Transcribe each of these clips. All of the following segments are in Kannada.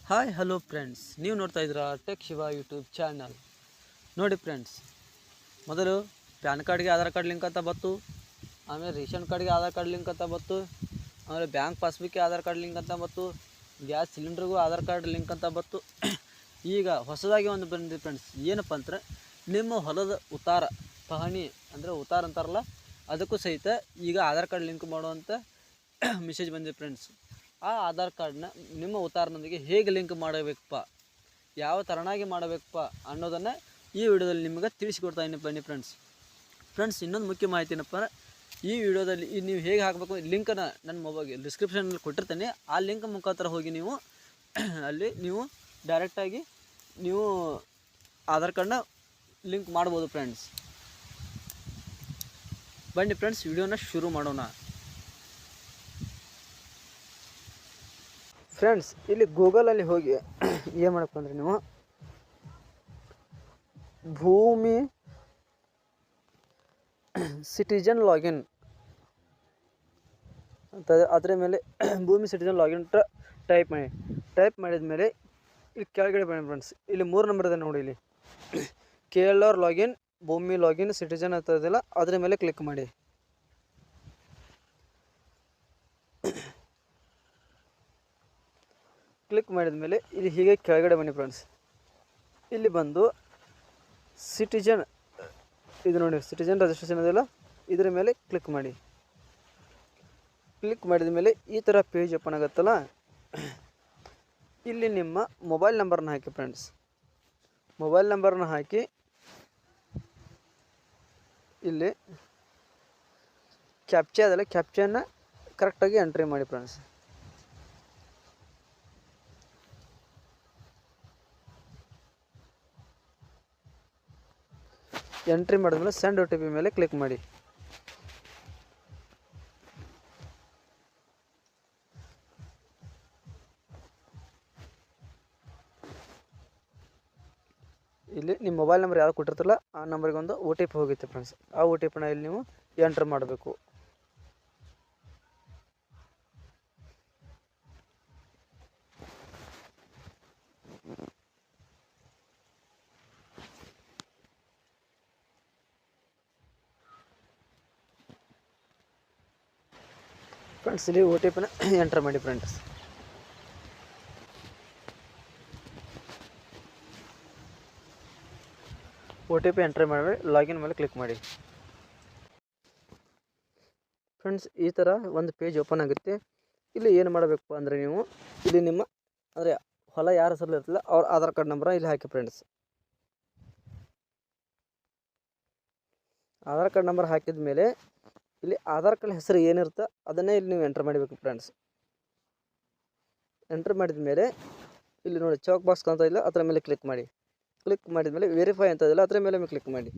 ಹಾಯ್ ಹಲೋ ಫ್ರೆಂಡ್ಸ್, ನೀವು ನೋಡ್ತಾ ಇದ್ದೀರಾ ಟೆಕ್ ಶಿವ ಯೂಟ್ಯೂಬ್ ಚಾನಲ್. ನೋಡಿ ಫ್ರೆಂಡ್ಸ್, ಮೊದಲು ಪ್ಯಾನ್ ಕಾರ್ಡ್ಗೆ ಆಧಾರ್ ಕಾರ್ಡ್ ಲಿಂಕ್ ಅಂತ ಬತ್ತು, ಆಮೇಲೆ ರೇಷನ್ ಕಾರ್ಡ್ಗೆ ಆಧಾರ್ ಕಾರ್ಡ್ ಲಿಂಕ್ ಅಂತ ಬತ್ತು, ಆಮೇಲೆ ಬ್ಯಾಂಕ್ ಪಾಸ್ಬುಕ್ಗೆ ಆಧಾರ್ ಕಾರ್ಡ್ ಲಿಂಕ್ ಅಂತ ಬತ್ತು, ಗ್ಯಾಸ್ ಸಿಲಿಂಡ್ರಿಗೂ ಆಧಾರ್ ಕಾರ್ಡ್ ಲಿಂಕ್ ಅಂತ ಬತ್ತು. ಈಗ ಹೊಸದಾಗಿ ಒಂದು ಬಂದಿದೆ ಫ್ರೆಂಡ್ಸ್. ಏನಪ್ಪ ಅಂದ್ರೆ ನಿಮ್ಮ ಹೊಲದ ಉತ್ತಾರ ಪಹಣಿ ಅಂದರೆ ಉತ್ತಾರ ಅಂತಾರಲ್ಲ, ಅದಕ್ಕೂ ಸಹಿತ ಈಗ ಆಧಾರ್ ಕಾರ್ಡ್ ಲಿಂಕ್ ಮಾಡುವಂಥ ಮೆಸೇಜ್ ಬಂದಿದೆ ಫ್ರೆಂಡ್ಸ್. ಆ ಆಧಾರ್ ಕಾರ್ಡ್ನ ನಿಮ್ಮ ಉತ್ತಾರನೊಂದಿಗೆ ಹೇಗೆ ಲಿಂಕ್ ಮಾಡಬೇಕಪ್ಪ, ಯಾವ ಥರನಾಗಿ ಮಾಡಬೇಕಪ್ಪ ಅನ್ನೋದನ್ನು ಈ ವಿಡಿಯೋದಲ್ಲಿ ನಿಮಗೆ ತಿಳಿಸಿಕೊಡ್ತಾಯಿದ್ದೀನಿ ಬನ್ನಿ ಫ್ರೆಂಡ್ಸ್. ಇನ್ನೊಂದು ಮುಖ್ಯ ಮಾಹಿತಿ ಏನಪ್ಪ ಅಂದರೆ, ಈ ವಿಡಿಯೋದಲ್ಲಿ ನೀವು ಹೇಗೆ ಹಾಕಬೇಕು ಲಿಂಕನ್ನು ನನ್ನ ಮೊಬೈಲ್ಗೆ ಡಿಸ್ಕ್ರಿಪ್ಷನಲ್ಲಿ ಕೊಟ್ಟಿರ್ತೀನಿ. ಆ ಲಿಂಕ್ ಮುಖಾಂತರ ಹೋಗಿ ನೀವು ಅಲ್ಲಿ ನೀವು ಡೈರೆಕ್ಟಾಗಿ ನೀವು ಆಧಾರ್ ಕಾರ್ಡ್ನ ಲಿಂಕ್ ಮಾಡ್ಬೋದು ಫ್ರೆಂಡ್ಸ್. ಬನ್ನಿ ಫ್ರೆಂಡ್ಸ್, ವಿಡಿಯೋನ ಶುರು ಮಾಡೋಣ. ಫ್ರೆಂಡ್ಸ್, ಇಲ್ಲಿ ಗೂಗಲಲ್ಲಿ ಹೋಗಿ ಏನು ಮಾಡಪ್ಪ ಅಂದರೆ, ನೀವು ಭೂಮಿ ಸಿಟಿಜನ್ ಲಾಗಿನ್ ಅಂತ ಅದರ ಮೇಲೆ ಭೂಮಿ ಸಿಟಿಜನ್ ಲಾಗಿನ್ ಟೈಪ್ ಮಾಡಿದ ಮೇಲೆ ಇಲ್ಲಿ ಕೆಳಗಡೆ ಬನ್ನಿ ಫ್ರೆಂಡ್ಸ್. ಇಲ್ಲಿ 3 ನಂಬರ್ ಇದೆ ನೋಡಿ, ಇಲ್ಲಿ KLR ಲಾಗಿನ್, ಭೂಮಿ ಲಾಗಿನ್, ಸಿಟಿಜನ್ ಅಂತ ಇದೆಯಲ್ಲ, ಅದರ ಮೇಲೆ ಕ್ಲಿಕ್ ಮಾಡಿ. ಕ್ಲಿಕ್ ಮಾಡಿದ ಮೇಲೆ ಇಲ್ಲಿ ಹೀಗೆ ಕೆಳಗಡೆ ಬನ್ನಿ ಫ್ರೆಂಡ್ಸ್. ಇಲ್ಲಿ ಬಂದು ಸಿಟಿಜನ್ ಇದು ನೋಡಿ, ಸಿಟಿಜನ್ ರಿಜಿಸ್ಟ್ರೇಷನ್ ಇದೆಯಲ್ಲ, ಇದರ ಮೇಲೆ ಕ್ಲಿಕ್ ಮಾಡಿ. ಕ್ಲಿಕ್ ಮಾಡಿದ ಮೇಲೆ ಈ ಥರ ಪೇಜ್ ಓಪನ್ ಆಗುತ್ತಲ್ಲ, ಇಲ್ಲಿ ನಿಮ್ಮ ಮೊಬೈಲ್ ನಂಬರ್ನ ಹಾಕಿ ಫ್ರೆಂಡ್ಸ್. ಮೊಬೈಲ್ ನಂಬರ್ನ ಹಾಕಿ ಇಲ್ಲಿ ಕ್ಯಾಪ್ಚಾ ಅದಲ್ಲ, ಕ್ಯಾಪ್ಚಾನ ಕರೆಕ್ಟಾಗಿ ಎಂಟ್ರಿ ಮಾಡಿ ಫ್ರೆಂಡ್ಸ್. ಎಂಟ್ರಿ ಮಾಡಿದ್ಮೇಲೆ ಸೆಂಡ್ OTP ಮೇಲೆ ಕ್ಲಿಕ್ ಮಾಡಿ. ಇಲ್ಲಿ ನಿಮ್ಮ ಮೊಬೈಲ್ ನಂಬರ್ ಯಾವ್ದು ಕೊಟ್ಟಿರ್ತಿಲ್ಲ, ಆ ನಂಬರ್ಗೆ ಒಂದು OTP ಹೋಗುತ್ತೆ ಫ್ರೆಂಡ್ಸ್. ಆ OTPನ ಇಲ್ಲಿ ನೀವು ಎಂಟ್ರ್ ಮಾಡಬೇಕು. ಫ್ರೆಂಡ್ಸ್, ಇಲ್ಲಿ OTPನ ಎಂಟ್ರ್ ಮಾಡಿ ಫ್ರೆಂಡ್ಸ್. OTP ಎಂಟ್ರಿ ಮಾಡಿ ಲಾಗಿನ್ ಮೇಲೆ ಕ್ಲಿಕ್ ಮಾಡಿ ಫ್ರೆಂಡ್ಸ್. ಈ ಥರ ಒಂದು ಪೇಜ್ ಓಪನ್ ಆಗುತ್ತೆ. ಇಲ್ಲಿ ಏನು ಮಾಡಬೇಕು ಅಂದರೆ, ನೀವು ಇಲ್ಲಿ ನಿಮ್ಮ ಅಂದರೆ ಹೊಲ ಯಾರ ಹೆಸರಲ್ಲಿ ಇರ್ತಲ್ಲ ಅವ್ರ ಆಧಾರ್ ಕಾರ್ಡ್ ನಂಬರ್ ಇಲ್ಲಿ ಹಾಕಿ ಫ್ರೆಂಡ್ಸ್. ಆಧಾರ್ ಕಾರ್ಡ್ ನಂಬರ್ ಹಾಕಿದ ಮೇಲೆ ಇಲ್ಲಿ ಆಧಾರ್ ಕಾರ್ಡ್ ಹೆಸರು ಏನಿರುತ್ತೆ ಅದನ್ನೇ ಇಲ್ಲಿ ನೀವು ಎಂಟ್ರ್ ಮಾಡಬೇಕು ಫ್ರೆಂಡ್ಸ್. ಎಂಟ್ರ್ ಮಾಡಿದ ಮೇಲೆ ಇಲ್ಲಿ ನೋಡಿ ಚೌಕ್ ಬಾಕ್ಸ್ ಕಾಣ್ತಾ ಇಲ್ಲ, ಅದರ ಮೇಲೆ ಕ್ಲಿಕ್ ಮಾಡಿ. ಕ್ಲಿಕ್ ಮಾಡಿದ ಮೇಲೆ ವೆರಿಫೈ ಅಂತ ಇದೆಯಲ್ಲ, ಅದರ ಮೇಲೆ ಕ್ಲಿಕ್ ಮಾಡಿ.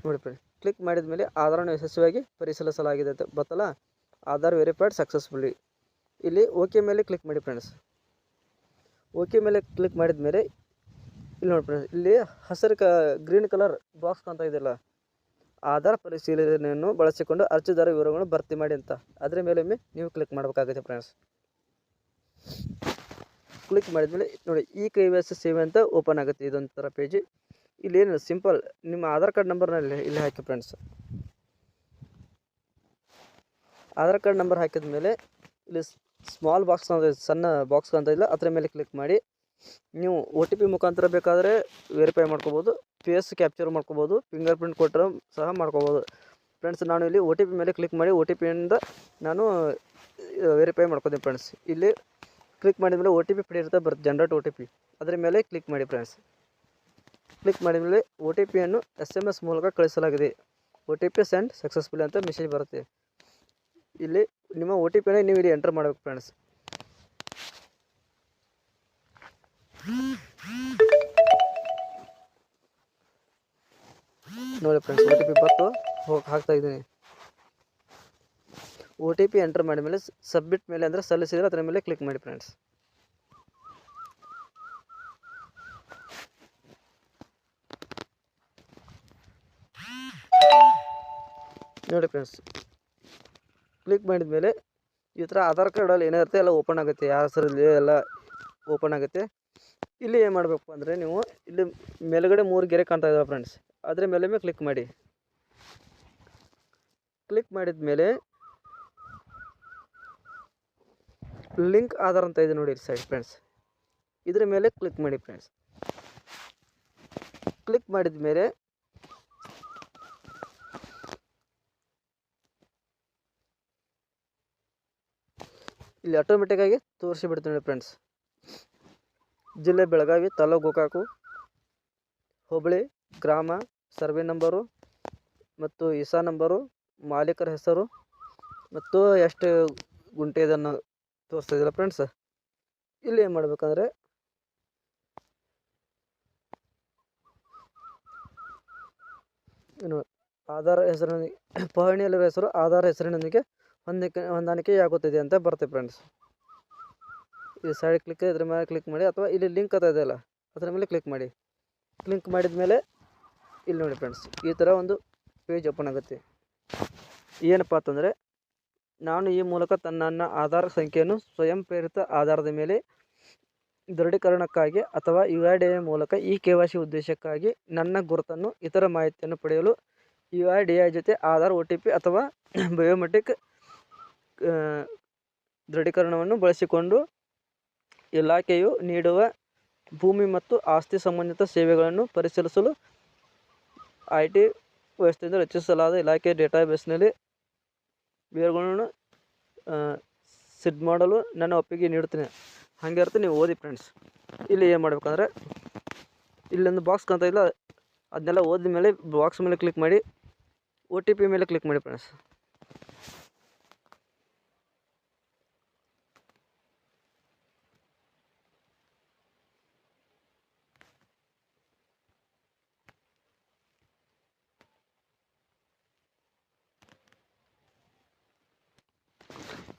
ನೋಡಿ ಫ್ರೆಂಡ್ಸ್, ಕ್ಲಿಕ್ ಮಾಡಿದ ಮೇಲೆ ಆಧಾರವನ್ನು ಯಶಸ್ವಿಯಾಗಿ ಪರಿಶೀಲಿಸಲಾಗಿದೆ ಅಂತ ಬರ್ತಲ್ಲ, ಆಧಾರ್ ವೆರಿಫೈಡ್ ಸಕ್ಸಸ್ಫುಲಿ. ಇಲ್ಲಿ ಓಕೆ ಮೇಲೆ ಕ್ಲಿಕ್ ಮಾಡಿ ಫ್ರೆಂಡ್ಸ್. ಓಕೆ ಮೇಲೆ ಕ್ಲಿಕ್ ಮಾಡಿದ ಮೇಲೆ ಇಲ್ಲಿ ನೋಡಿ ಫ್ರೆಂಡ್ಸ್, ಇಲ್ಲಿ ಹಸಿರು ಗ್ರೀನ್ ಕಲರ್ ಬಾಕ್ಸ್ ಕಾಣ್ತಾ ಇದೆಯಲ್ಲ, ಆಧಾರ್ ಪರಿಶೀಲನೆಯನ್ನು ಬಳಸಿಕೊಂಡು ಅರ್ಜಿದಾರ ವಿವರಗಳನ್ನು ಭರ್ತಿ ಮಾಡಿ ಅಂತ, ಅದರ ಮೇಲೆ ನೀವು ಕ್ಲಿಕ್ ಮಾಡಬೇಕಾಗುತ್ತೆ ಫ್ರೆಂಡ್ಸ್. ಕ್ಲಿಕ್ ಮಾಡಿದ್ಮೇಲೆ ನೋಡಿ KYC ಸೇವೆ ಅಂತ ಓಪನ್ ಆಗುತ್ತೆ ಇದೊಂಥರ ಪೇಜ್. ಇಲ್ಲಿ ಏನು ಸಿಂಪಲ್ ನಿಮ್ಮ ಆಧಾರ್ ಕಾರ್ಡ್ ನಂಬರ್ನಲ್ಲಿ ಇಲ್ಲಿ ಹಾಕಿ ಫ್ರೆಂಡ್ಸ್. ಆಧಾರ್ ಕಾರ್ಡ್ ನಂಬರ್ ಹಾಕಿದ ಮೇಲೆ ಇಲ್ಲಿ ಸ್ಮಾಲ್ ಬಾಕ್ಸ್ ಸಣ್ಣ ಬಾಕ್ಸ್ ಅಂತ ಇಲ್ಲ, ಅದರ ಮೇಲೆ ಕ್ಲಿಕ್ ಮಾಡಿ. ನೀವು OTP ಮುಖಾಂತರ ಬೇಕಾದರೆ ವೆರಿಫೈ ಮಾಡ್ಕೋಬೋದು, ಫೇಸ್ ಕ್ಯಾಪ್ಚರ್ ಮಾಡ್ಕೋಬೋದು, ಫಿಂಗರ್ ಪ್ರಿಂಟ್ ಕೊಟ್ಟರೆ ಸಹ ಮಾಡ್ಕೋಬೋದು ಫ್ರೆಂಡ್ಸ್. ನಾನು ಇಲ್ಲಿ OTP ಮೇಲೆ ಕ್ಲಿಕ್ ಮಾಡಿ OTPಯಿಂದ ನಾನು ವೆರಿಫೈ ಮಾಡ್ಕೋತೀನಿ ಫ್ರೆಂಡ್ಸ್. ಇಲ್ಲಿ ಕ್ಲಿಕ್ ಮಾಡಿದ ಮೇಲೆ OTP ಪಡೆಯಿರುತ್ತೆ ಬರುತ್ತೆ, ಜನರೇಟ್ OTP, ಅದರ ಮೇಲೆ ಕ್ಲಿಕ್ ಮಾಡಿ ಫ್ರೆಂಡ್ಸ್. ಕ್ಲಿಕ್ ಮಾಡಿದ ಮೇಲೆ OTPಯನ್ನು SMS ಮೂಲಕ ಕಳಿಸಲಾಗಿದೆ, OTP ಸೆಂಡ್ ಸಕ್ಸಸ್ಫುಲಿ ಅಂತ ಮೆಸೇಜ್ ಬರುತ್ತೆ. ಇಲ್ಲಿ ನಿಮ್ಮ OTPನ ನೀವು ಇಲ್ಲಿ ಎಂಟರ್ ಮಾಡಬೇಕು ಫ್ರೆಂಡ್ಸ್. ನೋಡಿ ಫ್ರೆಂಡ್ಸ್, OTP ಬಂತು, ಹಾಕ್ತಾ ಇದ್ದೀನಿ. OTP ಎಂಟರ್ ಮಾಡಿದ ಮೇಲೆ ಸಬ್ಮಿಟ್ ಮೇಲೆ ಅಂದರೆ ಸಲ್ಲಿಸಿದರೆ ಅದರ ಮೇಲೆ ಕ್ಲಿಕ್ ಮಾಡಿ ಫ್ರೆಂಡ್ಸ್. ನೋಡಿ ಫ್ರೆಂಡ್ಸ್, ಕ್ಲಿಕ್ ಮಾಡಿದ ಮೇಲೆ ಈ ಥರ ಆಧಾರ್ ಕಾರ್ಡಲ್ಲಿ ಏನಿರುತ್ತೆ ಎಲ್ಲ ಓಪನ್ ಆಗುತ್ತೆ, ಯಾವ ಹೆಸರಲ್ಲಿ ಎಲ್ಲ ಓಪನ್ ಆಗುತ್ತೆ. ಇಲ್ಲಿ ಏನು ಮಾಡಬೇಕು ಅಂದರೆ ನೀವು ಇಲ್ಲಿ ಮೇಲುಗಡೆ 3 ಗೆರೆ ಕಾಣ್ತಾ ಇದ್ದಾವೆ ಫ್ರೆಂಡ್ಸ್, ಅದರ ಮೇಲೆ ಕ್ಲಿಕ್ ಮಾಡಿ. ಕ್ಲಿಕ್ ಮಾಡಿದ ಮೇಲೆ ಲಿಂಕ್ ಆಧಾರ್ ಅಂತ ಇದೆ ನೋಡಿ ಸೈಡ್ ಫ್ರೆಂಡ್ಸ್, ಇದ್ರ ಮೇಲೆ ಕ್ಲಿಕ್ ಮಾಡಿ ಫ್ರೆಂಡ್ಸ್. ಕ್ಲಿಕ್ ಮಾಡಿದ ಮೇಲೆ ಇಲ್ಲಿ ಆಟೋಮೆಟಿಕ್ಕಾಗಿ ತೋರಿಸಿಬಿಡ್ತೀನಿ ನೋಡಿ ಫ್ರೆಂಡ್ಸ್. ಜಿಲ್ಲೆ ಬೆಳಗಾವಿ, ತಾಲೂಕು ಗೋಕಾಕು, ಹೋಬಳಿ, ಗ್ರಾಮ, ಸರ್ವೆ ನಂಬರು ಮತ್ತು ಇಸಾ ನಂಬರು, ಮಾಲೀಕರ ಹೆಸರು ಮತ್ತು ಎಷ್ಟು ಗುಂಟೆ ಇದನ್ನು ತೋರಿಸ್ತಾ ಇದ್ದಿಲ್ಲ ಫ್ರೆಂಡ್ಸ್. ಇಲ್ಲಿ ಏನು ಮಾಡಬೇಕಂದ್ರೆ ಏನು ಆಧಾರ್ ಹೆಸರಿನೊಂದಿಗೆ ಪಹಣಿಯಲ್ಲಿರೋ ಹೆಸರು ಆಧಾರ್ ಹೆಸರಿನೊಂದಿಗೆ ಹೊಂದಾಣಿಕೆಯಾಗುತ್ತಿದೆ ಅಂತ ಬರುತ್ತೆ ಫ್ರೆಂಡ್ಸ್. ಈ ಸೈಡ್ ಕ್ಲಿಕ್ ಇದ್ರ ಮೇಲೆ ಕ್ಲಿಕ್ ಮಾಡಿ, ಅಥವಾ ಇಲ್ಲಿ ಲಿಂಕ್ ಅಂತ ಇದೆಯಲ್ಲ ಅದರ ಮೇಲೆ ಕ್ಲಿಕ್ ಮಾಡಿ. ಕ್ಲಿಕ್ ಮಾಡಿದ ಮೇಲೆ ಇಲ್ಲಿ ನೋಡಿ ಫ್ರೆಂಡ್ಸ್, ಈ ಥರ ಒಂದು ಪೇಜ್ ಓಪನ್ ಆಗುತ್ತೆ. ಏನಪ್ಪ ಅಂತಂದರೆ, ನಾನು ಈ ಮೂಲಕ ನನ್ನ ಆಧಾರ್ ಸಂಖ್ಯೆಯನ್ನು ಸ್ವಯಂ ಪ್ರೇರಿತ ಆಧಾರದ ಮೇಲೆ ದೃಢೀಕರಣಕ್ಕಾಗಿ ಅಥವಾ UIDAI ಮೂಲಕ KYC ಉದ್ದೇಶಕ್ಕಾಗಿ ನನ್ನ ಗುರುತನ್ನು ಇತರ ಮಾಹಿತಿಯನ್ನು ಪಡೆಯಲು UIDAI ಜೊತೆ ಆಧಾರ್ OTP ಅಥವಾ ಬಯೋಮೆಟ್ರಿಕ್ ದೃಢೀಕರಣವನ್ನು ಬಳಸಿಕೊಂಡು ಇಲಾಖೆಯು ನೀಡುವ ಭೂಮಿ ಮತ್ತು ಆಸ್ತಿ ಸಂಬಂಧಿತ ಸೇವೆಗಳನ್ನು ಪರಿಶೀಲಿಸಲು IT ವ್ಯವಸ್ಥೆಯಿಂದ ರಚಿಸಲಾದ ಇಲಾಖೆಯ ಡೇಟಾಬೇಸ್ನಲ್ಲಿ ವಿವರಗಳನ್ನು ಸಿದ್ಧ ಮಾಡಲು ನನ್ನ ಒಪ್ಪಿಗೆ ನೀಡುತ್ತೇನೆ. ಹಾಗೆ ಅರ್ಥ ನೀವು ಓದಿ ಫ್ರೆಂಡ್ಸ್. ಇಲ್ಲಿ ಏನು ಮಾಡ್ಬೇಕಂದ್ರೆ ಇಲ್ಲೊಂದು ಬಾಕ್ಸ್ ಕಾಣ್ತಾ ಇಲ್ಲ, ಅದನ್ನೆಲ್ಲ ಓದಿದ ಮೇಲೆ ಬಾಕ್ಸ್ ಮೇಲೆ ಕ್ಲಿಕ್ ಮಾಡಿ, OTP ಮೇಲೆ ಕ್ಲಿಕ್ ಮಾಡಿ ಫ್ರೆಂಡ್ಸ್.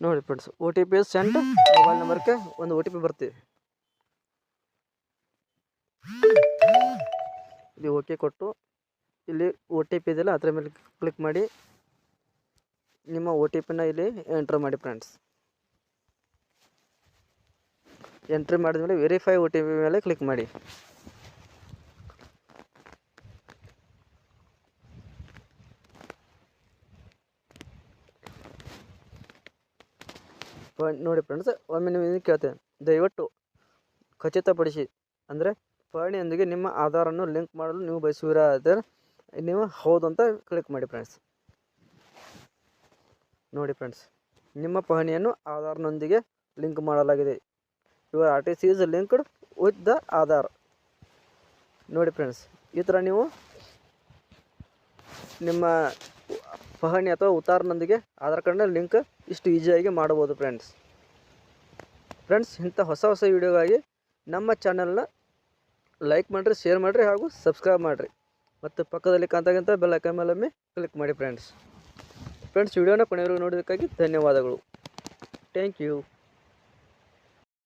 ನೋಡಿ ಫ್ರೆಂಡ್ಸ್, OTP ಸೆಂಡ್ ಮೊಬೈಲ್ ನಂಬರ್ಗೆ ಒಂದು OTP ಬರ್ತೀವಿ. ಇಲ್ಲಿ ಓಕೆ ಕೊಟ್ಟು ಇಲ್ಲಿ OTP ಇದೆಯಲ್ಲ ಅದರ ಮೇಲೆ ಕ್ಲಿಕ್ ಮಾಡಿ ನಿಮ್ಮ OTPನ ಇಲ್ಲಿ ಎಂಟ್ರ್ ಮಾಡಿ ಫ್ರೆಂಡ್ಸ್. ಎಂಟ್ರಿ ಮಾಡಿದ್ಮೇಲೆ ವೆರಿಫೈ OTP ಮೇಲೆ ಕ್ಲಿಕ್ ಮಾಡಿ. ನೋಡಿ ಫ್ರೆಂಡ್ಸ್, ಒಮ್ಮೆ ನೀವು ಇದನ್ನು ಕೇಳ್ತೇನೆ, ದಯವಿಟ್ಟು ಖಚಿತಪಡಿಸಿ ಅಂದರೆ ಪಹಣಿಯೊಂದಿಗೆ ನಿಮ್ಮ ಆಧಾರನ್ನು ಲಿಂಕ್ ಮಾಡಲು ನೀವು ಬಯಸುವಿರಾದರೆ ನೀವು ಹೌದು ಅಂತ ಕ್ಲಿಕ್ ಮಾಡಿ ಫ್ರೆಂಡ್ಸ್. ನೋಡಿ ಫ್ರೆಂಡ್ಸ್, ನಿಮ್ಮ ಪಹಣಿಯನ್ನು ಆಧಾರ್ನೊಂದಿಗೆ ಲಿಂಕ್ ಮಾಡಲಾಗಿದೆ. Your RTC is linked with the Aadhaar. ನೋಡಿ ಫ್ರೆಂಡ್ಸ್, ಈ ಥರ ನೀವು ನಿಮ್ಮ ಪಹಣಿ ಅಥವಾ ಉತ್ತಾರನೊಂದಿಗೆ ಆಧಾರ್ ಕಾರ್ಡ್ನ ಲಿಂಕ್ ಇಷ್ಟು ಈಸಿಯಾಗಿ ಮಾಡಬಹುದು ಫ್ರೆಂಡ್ಸ್. ಇಂಥ ಹೊಸ ವೀಡಿಯೋಗಾಗಿ ನಮ್ಮ ಚಾನಲ್ನ ಲೈಕ್ ಮಾಡಿರಿ, ಶೇರ್ ಮಾಡಿರಿ ಹಾಗೂ ಸಬ್ಸ್ಕ್ರೈಬ್ ಮಾಡಿರಿ ಮತ್ತು ಪಕ್ಕದಲ್ಲಿ ಕಾಣ್ತಕ್ಕಂಥ ಬೆಲ್ ಐಕಾನ್ ಮೇಲೆ ಕ್ಲಿಕ್ ಮಾಡಿ ಫ್ರೆಂಡ್ಸ್. ವಿಡಿಯೋನ ಕೊನೆಯವರೆಗೂ ನೋಡೋದಕ್ಕಾಗಿ ಧನ್ಯವಾದಗಳು. Thank you.